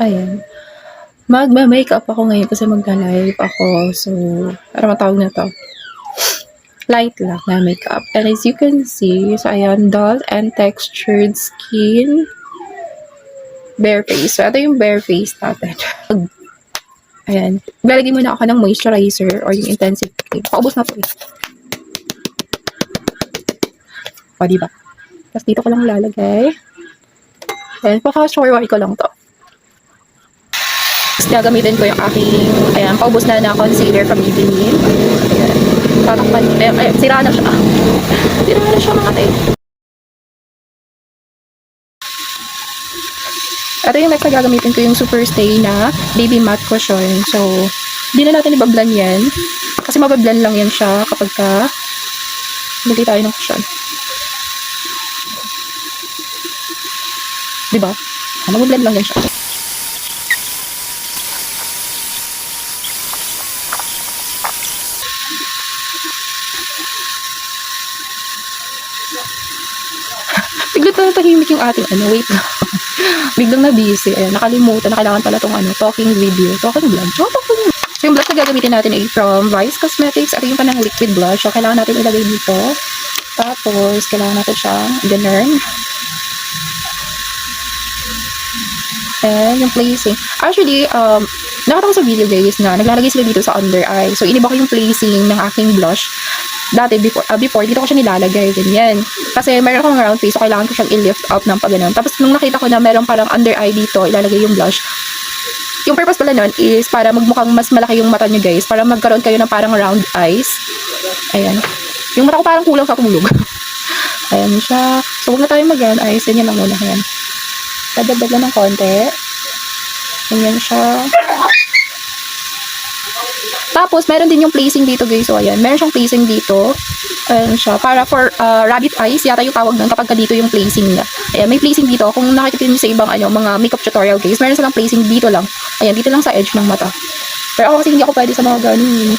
Ayan. Magma-makeup ako ngayon kasi magla-live ako. So, ano bang tawag na 'to? Light lang na makeup. And as you can see, so ayan, dull and textured skin. Bare face. So, ito yung bare face natin. Ayan. Maglalagay muna ako ng moisturizer or yung intensive cream. Paubos na to eh. O, diba? Tapos dito ko lang lalagay. Ayan, paka-short white ko lang to. Tapos gagamitin ko yung aking, ayan, paubos na concealer from Maybelline. Ayan. Tatakpan, ayan, sira na siya. Sira na siya mga tayo. Ito yung next na gagamitin ko yung Super Stay na Baby Matte Cushion. So, hindi na natin ibablend yan. Kasi mabablend lang yan siya kapag ka lagay tayo ng cushion. Diba? Mabablend lang yan siya. Biglang na tahimik yung ating wait lang. Biglang na busy. Ayan, nakalimutan na kailangan pala tong talking video. Talking vlog. So yung blush na gagamitin natin ay from Vice Cosmetics. Ito yung kanang liquid blush. So, kailangan natin ilagay dito. Tapos, kailangan natin siyang ganun. And yung placing. Actually, nakita ko sa video guys na naglalagay sila dito sa under eye. So, iniba ko yung placing ng aking blush. Dati, before, dito ko siya nilalagay. Ganyan. Kasi meron akong round face. So, kailangan ko siyang i-lift up ng pagano'n. Tapos, nung nakita ko na meron parang under eye dito, ilalagay yung blush. Yung purpose pala nun is para magmukhang mas malaki yung mata nyo guys. Para magkaroon kayo ng parang round eyes. Ayan. Yung mata ko parang kulang sa tulog. Ayan siya. So, huwag na tayo mag-eyes. Yan lang muna. Ayan. Dadagdag lang ng konti. Ayan siya. Tapos, meron din yung placing dito guys. So, ayan. Meron siyang placing dito. Ayan siya. Para for rabbit eyes, yata yung tawag nun kapag dito yung placing niya. Ayan, may placing dito. Kung nakikita niyo sa ibang mga makeup tutorial guys, meron silang placing dito lang. Ayan, dito lang sa edge ng mata. Pero ako kasi hindi ako pwede sa mga ganun.